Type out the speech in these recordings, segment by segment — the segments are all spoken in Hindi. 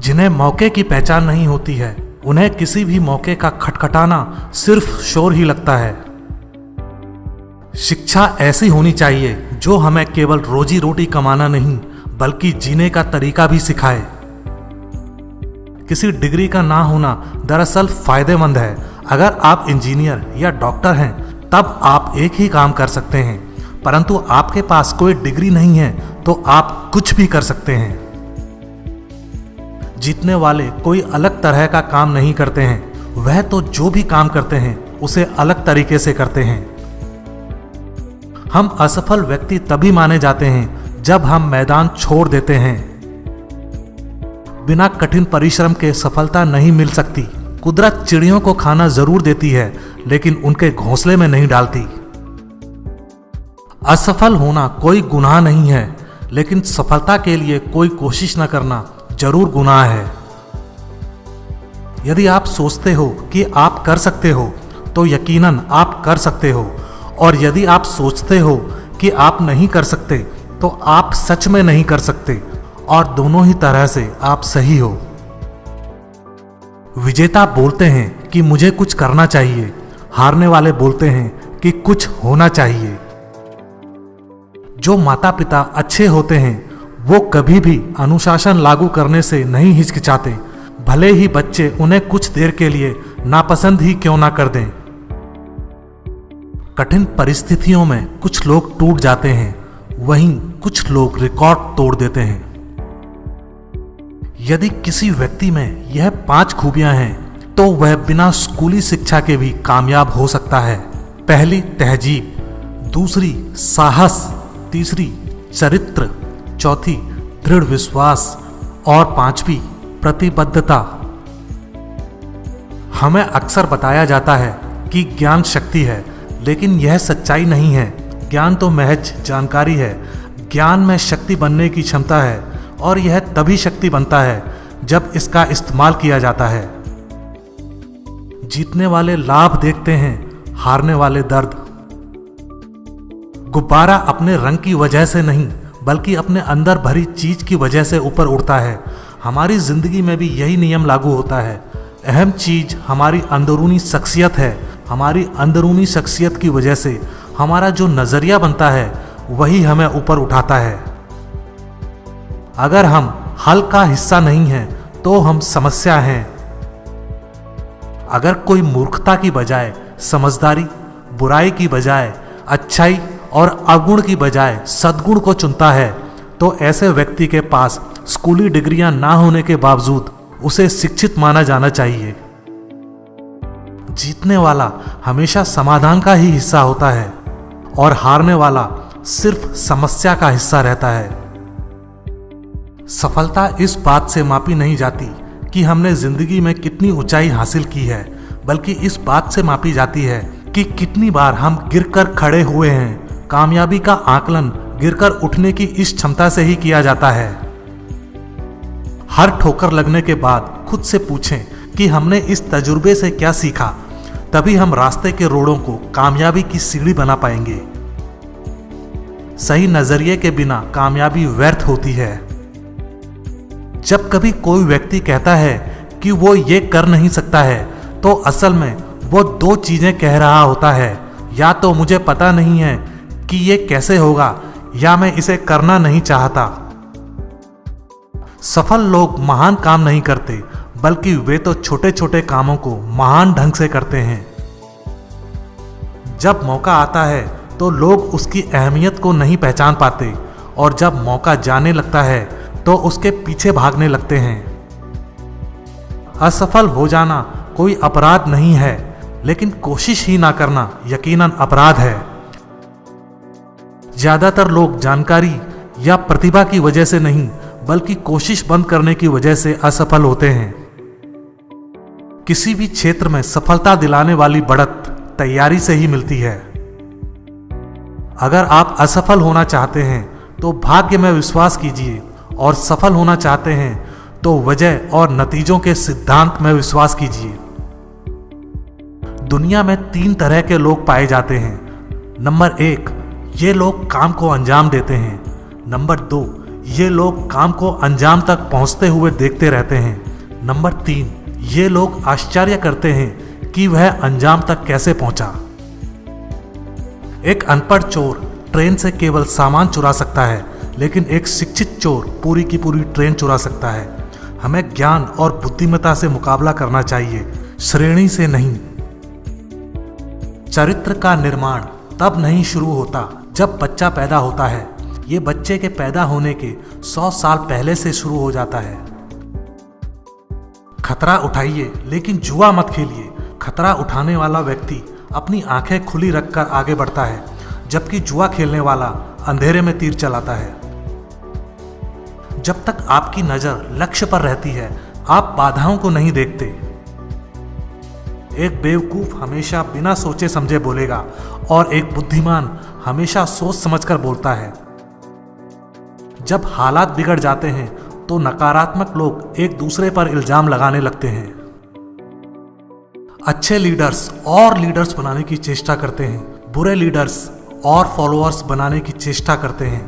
जिन्हें मौके की पहचान नहीं होती है, उन्हें किसी भी मौके का खटखटाना सिर्फ शोर ही लगता है। शिक्षा ऐसी होनी चाहिए जो हमें केवल रोजी रोटी कमाना नहीं बल्कि जीने का तरीका भी सिखाए। किसी डिग्री का ना होना दरअसल फायदेमंद है। अगर आप इंजीनियर या डॉक्टर हैं तब आप एक ही काम कर सकते हैं, परंतु आपके पास कोई डिग्री नहीं है तो आप कुछ भी कर सकते हैं। जीतने वाले कोई अलग तरह का काम नहीं करते हैं, वह तो जो भी काम करते हैं उसे अलग तरीके से करते हैं। हम असफल व्यक्ति तभी माने जाते हैं जब हम मैदान छोड़ देते हैं। बिना कठिन परिश्रम के सफलता नहीं मिल सकती। कुदरत चिड़ियों को खाना जरूर देती है लेकिन उनके घोंसले में नहीं डालती। असफल होना कोई गुनाह नहीं है, लेकिन सफलता के लिए कोई कोशिश न करना जरूर गुनाह है। यदि आप सोचते हो कि आप कर सकते हो तो यकीनन आप कर सकते हो, और यदि आप सोचते हो कि आप नहीं कर सकते तो आप सच में नहीं कर सकते, और दोनों ही तरह से आप सही हो। विजेता बोलते हैं कि मुझे कुछ करना चाहिए, हारने वाले बोलते हैं कि कुछ होना चाहिए। जो माता पिता अच्छे होते हैं वो कभी भी अनुशासन लागू करने से नहीं हिचकिचाते, भले ही बच्चे उन्हें कुछ देर के लिए नापसंद ही क्यों ना कर दें। कठिन परिस्थितियों में कुछ लोग टूट जाते हैं, वहीं कुछ लोग रिकॉर्ड तोड़ देते हैं। यदि किसी व्यक्ति में यह 5 खूबियां हैं तो वह बिना स्कूली शिक्षा के भी कामयाब हो सकता है। पहली तहजीब, दूसरी साहस, तीसरी चरित्र, चौथी दृढ़ विश्वास और 5वीं प्रतिबद्धता। हमें अक्सर बताया जाता है कि ज्ञान शक्ति है, लेकिन यह सच्चाई नहीं है। ज्ञान तो महज जानकारी है। ज्ञान में शक्ति बनने की क्षमता है, और यह तभी शक्ति बनता है जब इसका इस्तेमाल किया जाता है। जीतने वाले लाभ देखते हैं, हारने वाले दर्द। गुब्बारा अपने रंग की वजह से नहीं बल्कि अपने अंदर भरी चीज की वजह से ऊपर उड़ता है। हमारी जिंदगी में भी यही नियम लागू होता है। अहम चीज हमारी अंदरूनी शख्सियत है। हमारी अंदरूनी शख्सियत की वजह से हमारा जो नजरिया बनता है वही हमें ऊपर उठाता है। अगर हम हल का हिस्सा नहीं हैं तो हम समस्या हैं। अगर कोई मूर्खता की बजाय समझदारी, बुराई की बजाय अच्छाई और अवगुण की बजाय सद्गुण को चुनता है तो ऐसे व्यक्ति के पास स्कूली डिग्रियां ना होने के बावजूद उसे शिक्षित माना जाना चाहिए। जीतने वाला हमेशा समाधान का ही हिस्सा होता है और हारने वाला सिर्फ समस्या का हिस्सा रहता है। सफलता इस बात से मापी नहीं जाती कि हमने जिंदगी में कितनी ऊंचाई हासिल की है, बल्कि इस बात से मापी जाती है कि कितनी बार हम गिरकर खड़े हुए हैं। कामयाबी का आकलन गिरकर उठने की इस क्षमता से ही किया जाता है। हर ठोकर लगने के बाद खुद से पूछें कि हमने इस तजुर्बे से क्या सीखा, तभी हम रास्ते के रोड़ों को कामयाबी की सीढ़ी बना पाएंगे। सही नजरिए के बिना कामयाबी व्यर्थ होती है। जब कभी कोई व्यक्ति कहता है कि वो ये कर नहीं सकता है तो असल में वो 2 चीजें कह रहा होता है, या तो मुझे पता नहीं है कि ये कैसे होगा, या मैं इसे करना नहीं चाहता। सफल लोग महान काम नहीं करते, बल्कि वे तो छोटे छोटे कामों को महान ढंग से करते हैं। जब मौका आता है तो लोग उसकी अहमियत को नहीं पहचान पाते, और जब मौका जाने लगता है तो उसके पीछे भागने लगते हैं। असफल हो जाना कोई अपराध नहीं है, लेकिन कोशिश ही ना करना यकीनन अपराध है। ज्यादातर लोग जानकारी या प्रतिभा की वजह से नहीं बल्कि कोशिश बंद करने की वजह से असफल होते हैं। किसी भी क्षेत्र में सफलता दिलाने वाली बढ़त तैयारी से ही मिलती है। अगर आप असफल होना चाहते हैं तो भाग्य में विश्वास कीजिए, और सफल होना चाहते हैं तो वजह और नतीजों के सिद्धांत में विश्वास कीजिए। दुनिया में 3 तरह के लोग पाए जाते हैं। नंबर 1, ये लोग काम को अंजाम देते हैं। नंबर 2, ये लोग काम को अंजाम तक पहुंचते हुए देखते रहते हैं। नंबर 3, ये लोग आश्चर्य करते हैं कि वह अंजाम तक कैसे पहुंचा। एक अनपढ़ चोर ट्रेन से केवल सामान चुरा सकता है, लेकिन एक शिक्षित चोर पूरी की पूरी ट्रेन चुरा सकता है। हमें ज्ञान और बुद्धिमत्ता से मुकाबला करना चाहिए, श्रेणी से नहीं। चरित्र का निर्माण तब नहीं शुरू होता जब बच्चा पैदा होता है, ये बच्चे के पैदा होने के 100 साल पहले से शुरू हो जाता है। खतरा उठाइए लेकिन जुआ मत खेलिए। खतरा उठाने वाला व्यक्ति अपनी आंखें खुली रखकर आगे बढ़ता है, जबकि जुआ खेलने वाला अंधेरे में तीर चलाता है। जब तक आपकी नजर लक्ष्य पर रहती है, आप बाधाओं को नहीं देखते। एक बेवकूफ हमेशा बिना सोचे समझे बोलेगा और एक बुद्धिमान हमेशा सोच समझकर बोलता है। जब हालात बिगड़ जाते हैं तो नकारात्मक लोग एक दूसरे पर इल्जाम लगाने लगते हैं। अच्छे लीडर्स और लीडर्स बनाने की चेष्टा करते हैं, बुरे लीडर्स और फॉलोअर्स बनाने की चेष्टा करते हैं।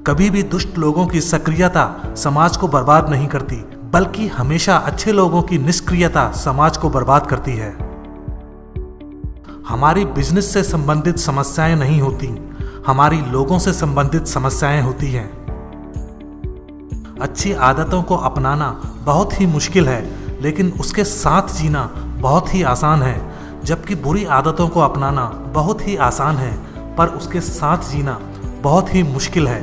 कभी भी दुष्ट लोगों की सक्रियता समाज को बर्बाद नहीं करती, बल्कि हमेशा अच्छे लोगों की निष्क्रियता समाज को बर्बाद करती है। हमारी बिजनेस से संबंधित समस्याएं नहीं होती, हमारी लोगों से संबंधित समस्याएं होती हैं। अच्छी आदतों को अपनाना बहुत ही मुश्किल है, लेकिन उसके साथ जीना बहुत ही आसान है, जबकि बुरी आदतों को अपनाना बहुत ही आसान है, पर उसके साथ जीना बहुत ही मुश्किल है।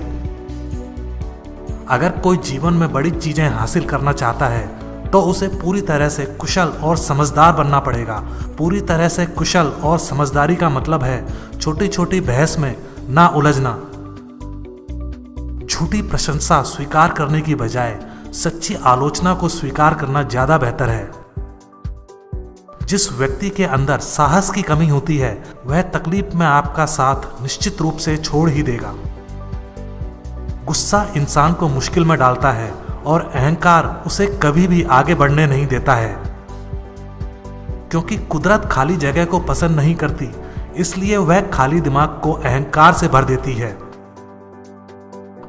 अगर कोई जीवन में बड़ी चीजें हासिल करना चाहता है तो उसे पूरी तरह से कुशल और समझदार बनना पड़ेगा। पूरी तरह से कुशल और समझदारी का मतलब है छोटी छोटी बहस में ना उलझना। झूठी प्रशंसा स्वीकार करने की बजाय सच्ची आलोचना को स्वीकार करना ज्यादा बेहतर है। जिस व्यक्ति के अंदर साहस की कमी होती है, वह तकलीफ में आपका साथ निश्चित रूप से छोड़ ही देगा। गुस्सा इंसान को मुश्किल में डालता है और अहंकार उसे कभी भी आगे बढ़ने नहीं देता है। क्योंकि कुदरत खाली जगह को पसंद नहीं करती, इसलिए वह खाली दिमाग को अहंकार से भर देती है।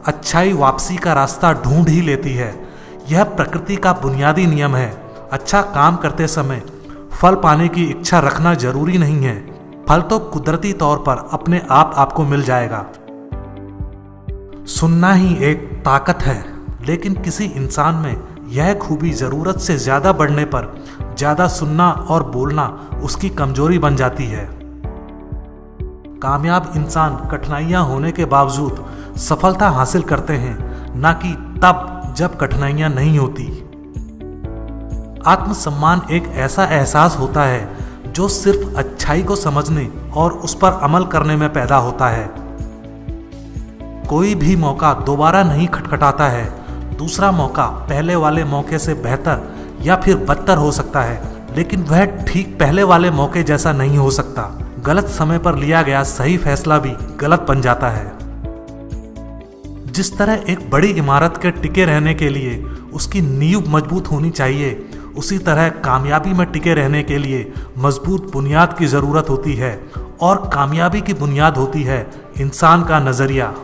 अच्छाई वापसी का रास्ता ढूंढ ही लेती है, यह प्रकृति का बुनियादी नियम है। अच्छा काम करते समय फल पाने की इच्छा रखना जरूरी नहीं है, फल तो कुदरती तौर पर अपने आप आपको मिल जाएगा। सुनना ही एक ताकत है, लेकिन किसी इंसान में यह खूबी जरूरत से ज्यादा बढ़ने पर ज्यादा सुनना और बोलना उसकी कमजोरी बन जाती है। कामयाब इंसान कठिनाइयां होने के बावजूद सफलता हासिल करते हैं, ना कि तब जब कठिनाइयां नहीं होती। आत्मसम्मान एक ऐसा एहसास होता है जो सिर्फ अच्छाई को समझने और उस पर अमल करने में पैदा होता है। कोई भी मौका दोबारा नहीं खटखटाता है, दूसरा मौका पहले वाले मौके से बेहतर या फिर बदतर हो सकता है, लेकिन वह ठीक पहले वाले मौके जैसा नहीं हो सकता। गलत समय पर लिया गया सही फैसला भी गलत बन जाता है। जिस तरह एक बड़ी इमारत के टिके रहने के लिए उसकी नींव मजबूत होनी चाहिए, उसी तरह कामयाबी में टिके रहने के लिए मजबूत बुनियाद की जरूरत होती है, और कामयाबी की बुनियाद होती है इंसान का नजरिया।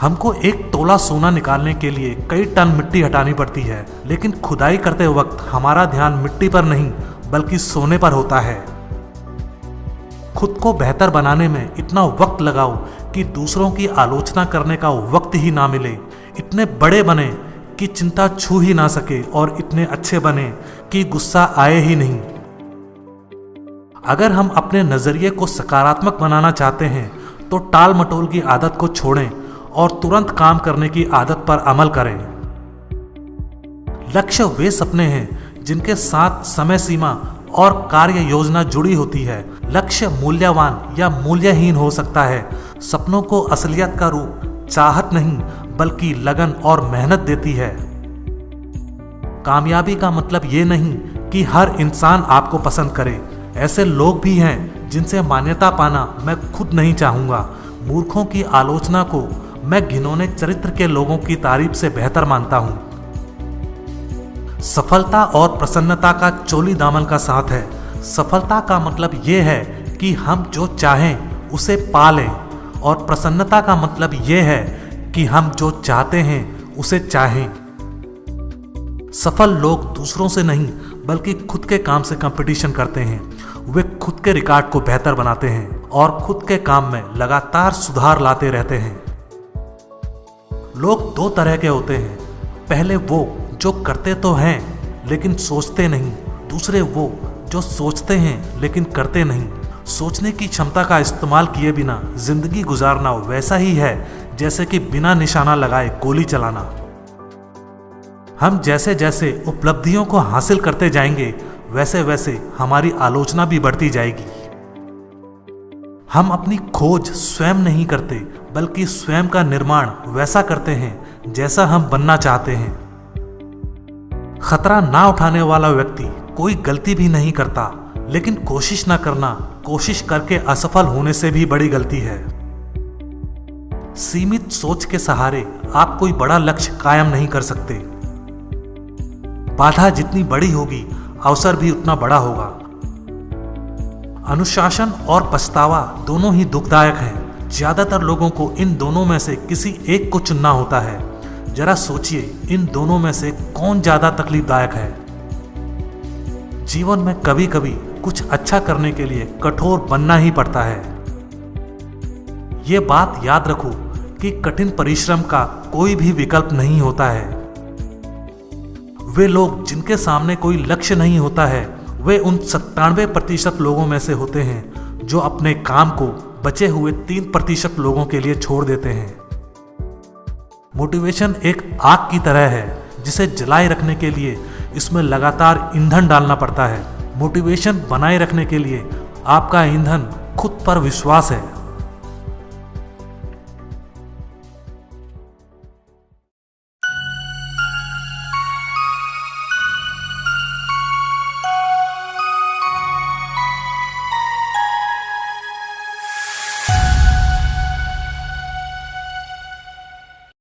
हमको एक तोला सोना निकालने के लिए कई टन मिट्टी हटानी पड़ती है, लेकिन खुदाई करते वक्त हमारा ध्यान मिट्टी पर नहीं बल्कि सोने पर होता है। खुद को बेहतर बनाने में इतना वक्त लगाओ कि दूसरों की आलोचना करने का वक्त ही ना मिले। इतने बड़े बने कि चिंता छू ही ना सके, और इतने अच्छे बने कि गुस्सा आए ही नहीं। अगर हम अपने नजरिए को सकारात्मक बनाना चाहते हैं तो टाल मटोल की आदत को छोड़ें और तुरंत काम करने की आदत पर अमल करें। लक्ष्य वे सपने हैं जिनके साथ समय सीमा और कार्य योजना जुड़ी होती है। लक्ष्य मूल्यवान या मूल्यहीन हो सकता है। सपनों को असलियत का रूप चाहत नहीं बल्कि लगन और मेहनत देती है। कामयाबी का मतलब ये नहीं कि हर इंसान आपको पसंद करे। ऐसे लोग भी हैं जिनसे मान्यता पाना मैं खुद नहीं चाहूंगा। मूर्खों की आलोचना को मैं घिनौने चरित्र के लोगों की तारीफ से बेहतर मानता हूं। सफलता और प्रसन्नता का चोली दामन का साथ है। सफलता का मतलब यह है कि हम जो चाहें उसे पा लें, और प्रसन्नता का मतलब यह है कि हम जो चाहते हैं उसे चाहें। सफल लोग दूसरों से नहीं बल्कि खुद के काम से कंपटीशन करते हैं। वे खुद के रिकॉर्ड को बेहतर बनाते हैं और खुद के काम में लगातार सुधार लाते रहते हैं। लोग दो तरह के होते हैं, पहले वो जो करते तो हैं लेकिन सोचते नहीं, दूसरे वो जो सोचते हैं लेकिन करते नहीं। सोचने की क्षमता का इस्तेमाल किए बिना जिंदगी गुजारना वैसा ही है जैसे कि बिना निशाना लगाए गोली चलाना। हम जैसे जैसे उपलब्धियों को हासिल करते जाएंगे वैसे वैसे हमारी आलोचना भी बढ़ती जाएगी। हम अपनी खोज स्वयं नहीं करते बल्कि स्वयं का निर्माण वैसा करते हैं जैसा हम बनना चाहते हैं। खतरा ना उठाने वाला व्यक्ति कोई गलती भी नहीं करता, लेकिन कोशिश ना करना कोशिश करके असफल होने से भी बड़ी गलती है। सीमित सोच के सहारे आप कोई बड़ा लक्ष्य कायम नहीं कर सकते। बाधा जितनी बड़ी होगी अवसर भी उतना बड़ा होगा। अनुशासन और पछतावा दोनों ही दुखदायक हैं। ज्यादातर लोगों को इन दोनों में से किसी एक को चुनना होता है। जरा सोचिए, इन दोनों में से कौन ज्यादा तकलीफदायक है। जीवन में कभी कभी कुछ अच्छा करने के लिए कठोर बनना ही पड़ता है। ये बात याद रखो कि कठिन परिश्रम का कोई भी विकल्प नहीं होता है। वे लोग जिनके सामने कोई लक्ष्य नहीं होता है वे उन 97% लोगों में से होते हैं जो अपने काम को बचे हुए 3% लोगों के लिए छोड़ देते हैं। मोटिवेशन एक आग की तरह है जिसे जलाए रखने के लिए इसमें लगातार ईंधन डालना पड़ता है। मोटिवेशन बनाए रखने के लिए आपका ईंधन खुद पर विश्वास है।